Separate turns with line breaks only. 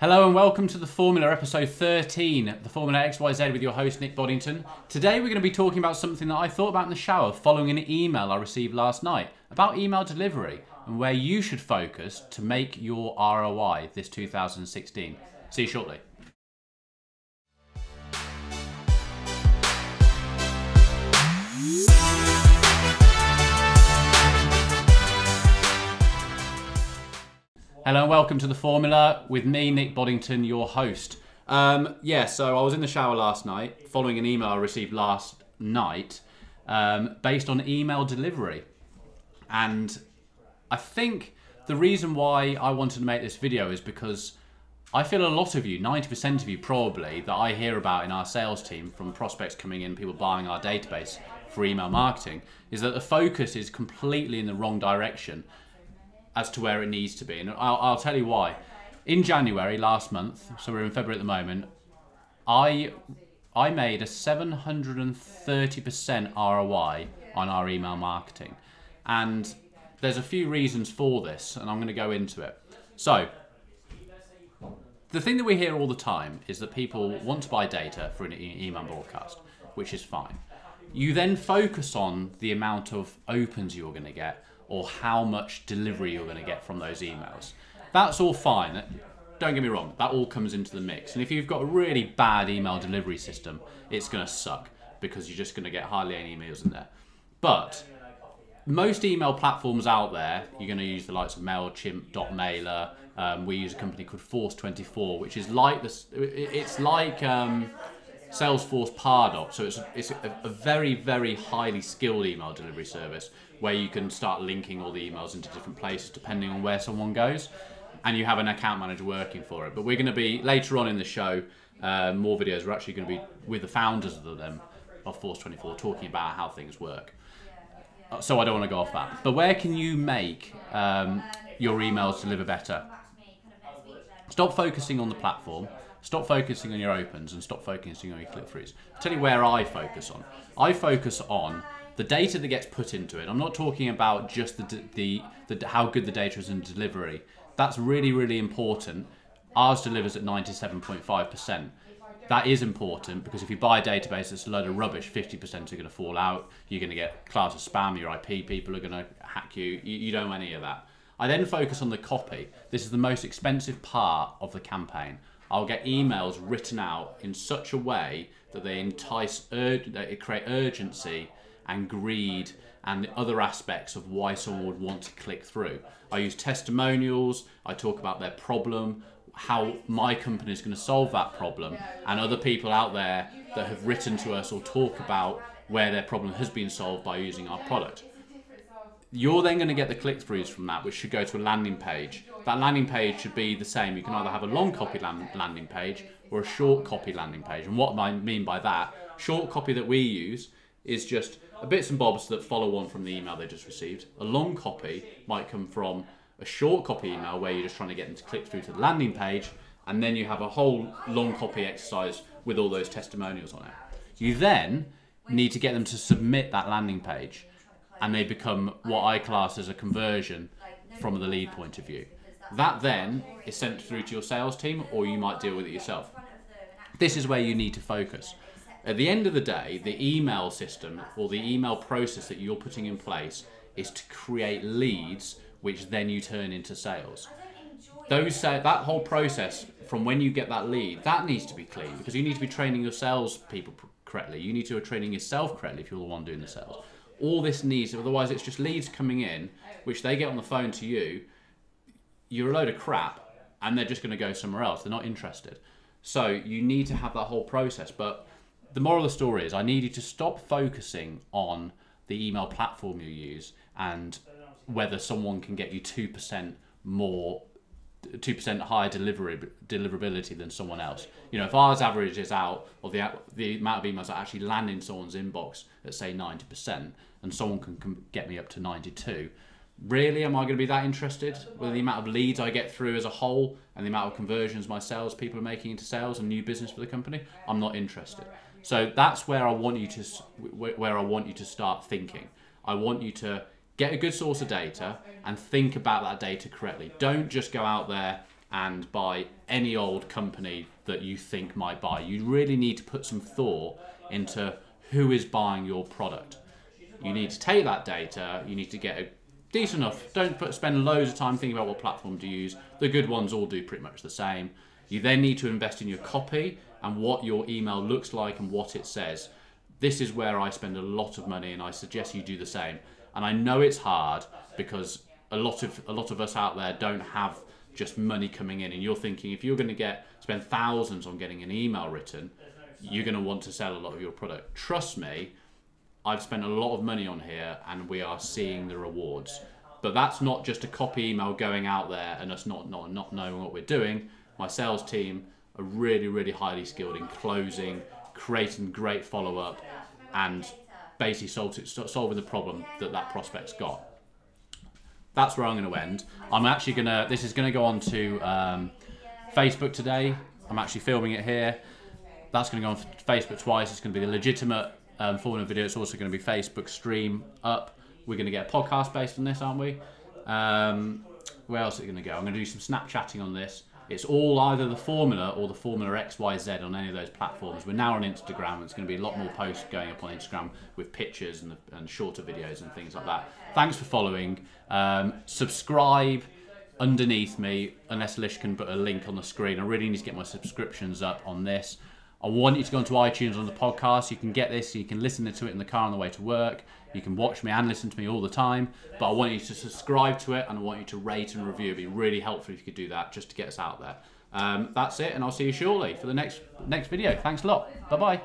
Hello and welcome to The Formula, episode 13, The Formula XYZ with your host Nick Boddington. Today we're going to be talking about something that I thought about in the shower following an email I received last night about email delivery and where you should focus to make your ROI this 2016. See you shortly. Hello and welcome to The Formula with me, Nick Boddington, your host. So I was in the shower last night following an email I received last night based on email delivery. And I think the reason why I wanted to make this video is because I feel a lot of you, 90% of you probably, that I hear about in our sales team from prospects coming in, people buying our database for email marketing, is that the focus is completely in the wrong direction as to where it needs to be. And I'll tell you why. In January last month, so we're in February at the moment, I made a 730% ROI on our email marketing. And there's a few reasons for this, and I'm going to go into it. So, the thing that we hear all the time is that people want to buy data for an email broadcast, which is fine. You then focus on the amount of opens you're going to get, or how much delivery you're going to get from those emails. That's all fine. Don't get me wrong, that all comes into the mix. And if you've got a really bad email delivery system, it's going to suck because you're just going to get hardly any emails in there. But most email platforms out there, you're going to use the likes of MailChimp, Mailer. We use a company called Force24, which is like this. It's like Salesforce Pardot. So it's a very, very highly skilled email delivery service where you can start linking all the emails into different places depending on where someone goes, and you have an account manager working for it. But we're going to be, later on in the show, more videos, we're actually going to be with the founders of Force24 talking about how things work. So I don't want to go off that. But where can you make your emails deliver better? Stop focusing on the platform, stop focusing on your opens, and stop focusing on your click-throughs. I'll tell you where I focus on. I focus on the data that gets put into it. I'm not talking about just how good the data is in delivery. That's really, really important. Ours delivers at 97.5%. That is important because if you buy a database that's a load of rubbish, 50% are going to fall out. You're going to get class of spam, your IP people are going to hack you. You don't want any of that. I then focus on the copy. This is the most expensive part of the campaign. I'll get emails written out in such a way that they they create urgency and greed and the other aspects of why someone would want to click through. I use testimonials, I talk about their problem, how my company is going to solve that problem, and other people out there that have written to us or talk about where their problem has been solved by using our product. You're then going to get the click-throughs from that, which should go to a landing page. That landing page should be the same. You can either have a long copy landing page or a short copy landing page. And what I mean by that, short copy that we use is just a bits and bobs that follow on from the email they just received. A long copy might come from a short copy email where you're just trying to get them to click through to the landing page, and then you have a whole long copy exercise with all those testimonials on it. You then need to get them to submit that landing page, and they become what I class as a conversion from the lead point of view. That then is sent through to your sales team, or you might deal with it yourself. This is where you need to focus. At the end of the day, the email system or the email process that you're putting in place is to create leads, which then you turn into sales. That whole process from when you get that lead, that needs to be clean because you need to be training your sales people correctly. You need to be training yourself correctly if you're the one doing the sales. All this needs, otherwise it's just leads coming in, which they get on the phone to you. You're a load of crap, and they're just going to go somewhere else. They're not interested. So you need to have that whole process. But the moral of the story is I need you to stop focusing on the email platform you use and whether someone can get you 2% higher deliverability than someone else. You know, if ours averages out of the amount of emails that actually land in someone's inbox at say 90%, and someone can get me up to 92, really, am I going to be that interested with the amount of leads I get through as a whole and the amount of conversions my sales people are making into sales and new business for the company? I'm not interested. So that's where I want you to start thinking. I want you to get a good source of data and think about that data correctly. Don't just go out there and buy any old company that you think might buy. You really need to put some thought into who is buying your product. You need to take that data, you need to get a decent enough, don't spend loads of time thinking about what platform to use. The good ones all do pretty much the same. You then need to invest in your copy and what your email looks like and what it says. This is where I spend a lot of money, and I suggest you do the same. And I know it's hard because a lot of us out there don't have just money coming in, and you're thinking if you're going to spend thousands on getting an email written, you're going to want to sell a lot of your product. Trust me, I've spent a lot of money on here and we are seeing the rewards. But that's not just a copy email going out there and us not knowing what we're doing. My sales team are really, really highly skilled in closing, creating great follow-up, and basically solving the problem that prospect's got. That's where I'm going to end. This is going to go on to Facebook today. I'm actually filming it here. That's going to go on Facebook twice. It's going to be the legitimate form of video. It's also going to be Facebook stream up. We're going to get a podcast based on this, aren't we? Where else is it going to go? I'm going to do some Snapchatting on this. It's all either the Formula or the Formula XYZ on any of those platforms. We're now on Instagram. It's going to be a lot more posts going up on Instagram with pictures and shorter videos and things like that. Thanks for following. Subscribe underneath me, unless Lish can put a link on the screen. I really need to get my subscriptions up on this. I want you to go onto iTunes on the podcast. You can get this, you can listen to it in the car on the way to work. You can watch me and listen to me all the time. But I want you to subscribe to it, and I want you to rate and review. It'd be really helpful if you could do that just to get us out there. That's it, and I'll see you shortly for the next video. Thanks a lot. Bye-bye.